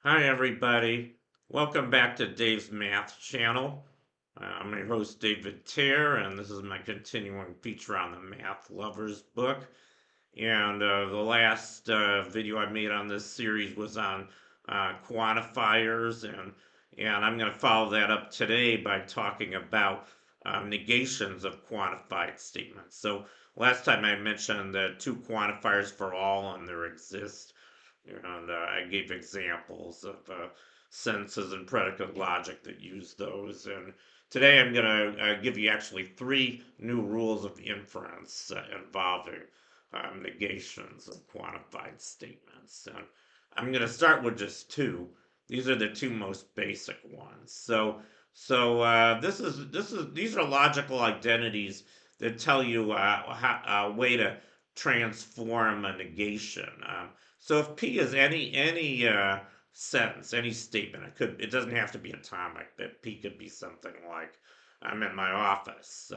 Hi, everybody. Welcome back to Dave's Math channel. I'm your host, David Tear, and this is my continuing feature on the Math Lovers book. And the last video I made on this series was on quantifiers, and I'm going to follow that up today by talking about negations of quantified statements. So last time I mentioned the two quantifiers for all and there exist, and I gave examples of sentences and predicate logic that use those. And today I'm going to give you actually three new rules of inference involving negations of quantified statements. And I'm going to start with just two. These are the two most basic ones. These are logical identities that tell you a way to transform a negation. So if P is any sentence, any statement, it doesn't have to be atomic, but P could be something like I'm in my office.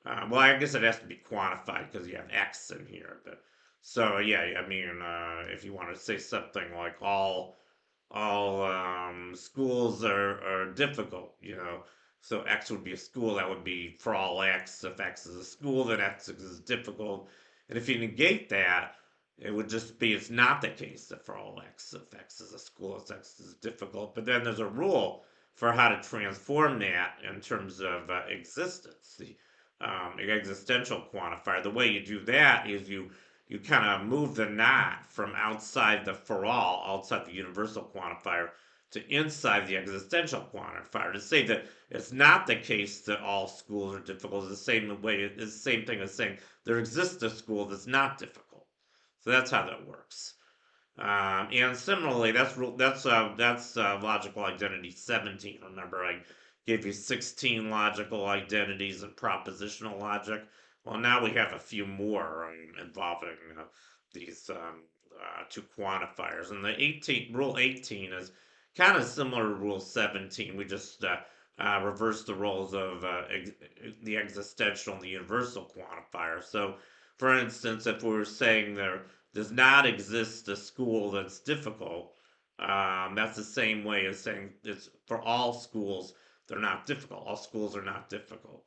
Well, I guess it has to be quantified because you have X in here. But so yeah, I mean, if you want to say something like all schools are difficult, So X would be a school that would be for all X. If X is a school, then X is difficult. And if you negate that, it would just be it's not the case that for all X, if X is a school, if X is difficult. But then there's a rule for how to transform that in terms of existence, the existential quantifier. The way you do that is you kind of move the not from outside the for all, outside the universal quantifier, to inside the existential quantifier to say that it's not the case that all schools are difficult. It's the same way. It's the same thing as saying there exists a school that's not difficult. So that's how that works. And similarly, that's logical identity 17. Remember, I gave you 16 logical identities in propositional logic. Well, now we have a few more involving these two quantifiers. And the 18 rule 18 is kind of similar to rule 17. We just reverse the roles of the existential and the universal quantifier. So, for instance, if we were saying there does not exist a school that's difficult, that's the same way as saying it's for all schools, they're not difficult. All schools are not difficult.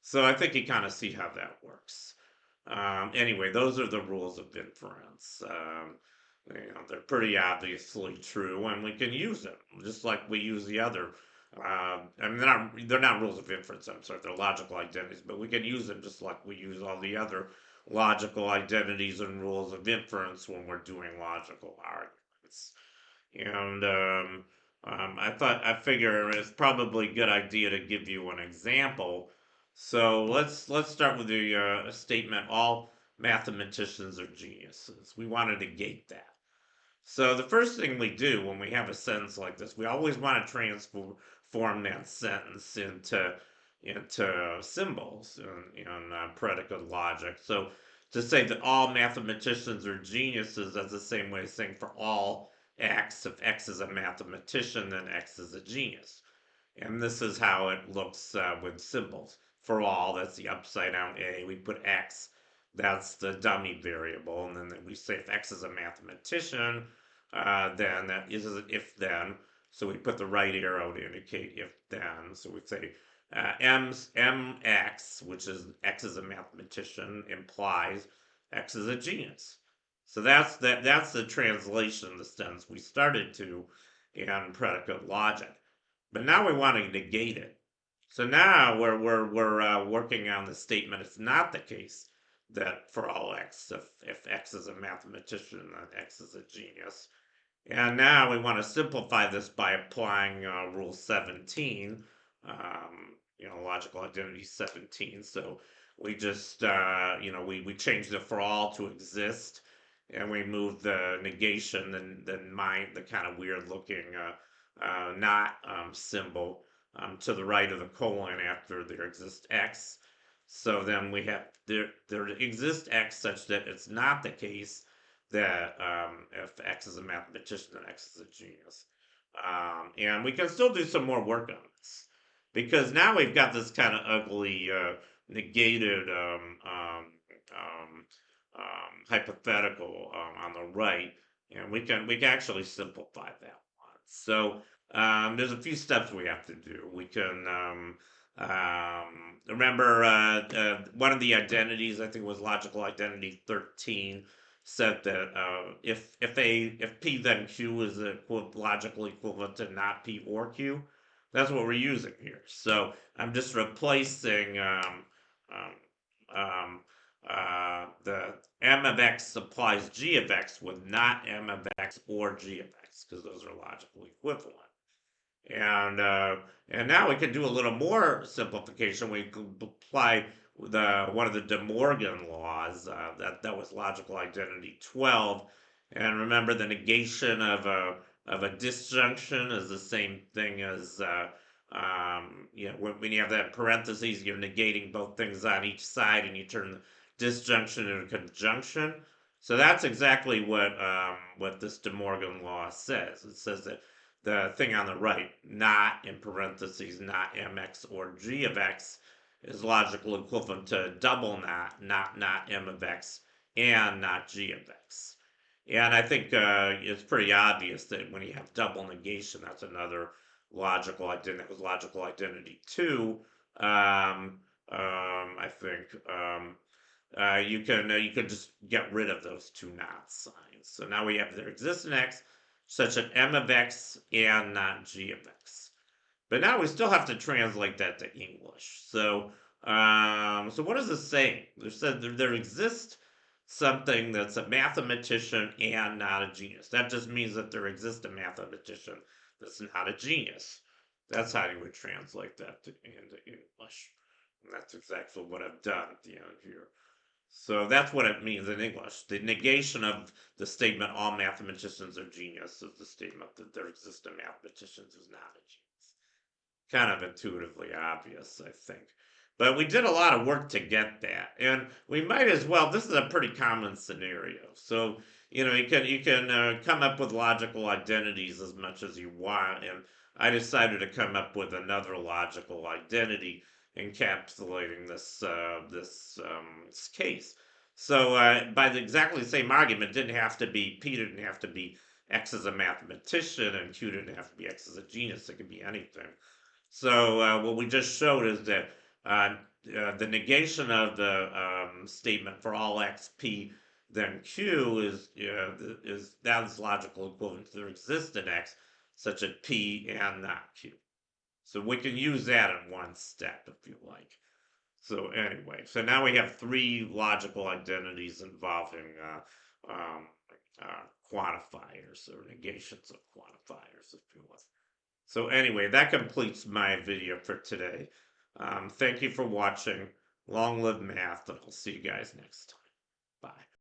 So I think you kind of see how that works. Anyway, those are the rules of inference. They're pretty obviously true, and we can use them just like we use the other. I mean, they're not rules of inference. I'm sorry, they're logical identities, but we can use them just like we use all the other logical identities and rules of inference when we're doing logical arguments. And I figure it's probably a good idea to give you an example. So let's start with the statement: all mathematicians are geniuses. We want to negate that. So the first thing we do when we have a sentence like this, we always want to transform that sentence into symbols in predicate logic. So to say that all mathematicians are geniuses, that's the same way as saying for all X, if X is a mathematician, then X is a genius. And this is how it looks with symbols. For all, that's the upside down A. We put X, that's the dummy variable. And then we say if X is a mathematician, then that is an if then. So we put the right arrow to indicate if then. So we say MX, which is X is a mathematician, implies X is a genius. So that's the translation, the sentence we started to in predicate logic. But now we want to negate it. So now we're working on the statement. It's not the case that for all X, if X is a mathematician, then X is a genius. And now we want to simplify this by applying Rule 17, logical identity 17. So we just, we change the for all to exist, and we move the negation, the kind of weird looking not symbol to the right of the colon after there exists X. So then we have there exists X such that it's not the case that if X is a mathematician, then X is a genius. And we can still do some more work on this because now we've got this kind of ugly negated hypothetical on the right, and we can actually simplify that one. So there's a few steps we have to do. We can remember one of the identities, I think it was logical identity 13, said that if P then Q is logically equivalent to not P or Q, that's what we're using here. So I'm just replacing um, um, the M of X supplies G of X with not M of X or G of X because those are logically equivalent. And uh, and now we can do a little more simplification. We can apply the one of the De Morgan laws that was logical identity 12. And remember, the negation of a disjunction is the same thing as when you have that in parentheses, you're negating both things on each side, and you turn the disjunction into conjunction. So that's exactly what this De Morgan law says. It says that the thing on the right, not in parentheses, not mx or g of x, is logical equivalent to double not m of x, and not g of x. And I think it's pretty obvious that when you have double negation, that's another logical identity. That was logical identity 2. I think you can just get rid of those two not signs. So now we have there exists an x such that m of x and not g of x. But now we still have to translate that to English. So what does this say? There said there exists something that's a mathematician and not a genius. That just means that there exists a mathematician that's not a genius. That's how you would translate that into English. And that's exactly what I've done at the end here. So that's what it means in English. The negation of the statement all mathematicians are genius is the statement that there exists a mathematician who's not a genius. Kind of intuitively obvious, I think. But we did a lot of work to get that. And we might as well, this is a pretty common scenario. So, you can come up with logical identities as much as you want. And I decided to come up with another logical identity encapsulating this case. So by exactly the same argument, P didn't have to be X as a mathematician, and Q didn't have to be X as a genius. It could be anything. So what we just showed is that the negation of the statement for all x p then q is that is logical equivalent to there exists an x such as p and not q. So we can use that in one step if you like. So anyway, so now we have three logical identities involving quantifiers or negations of quantifiers, if you will. So anyway, that completes my video for today. Thank you for watching. Long live math, and I'll see you guys next time. Bye.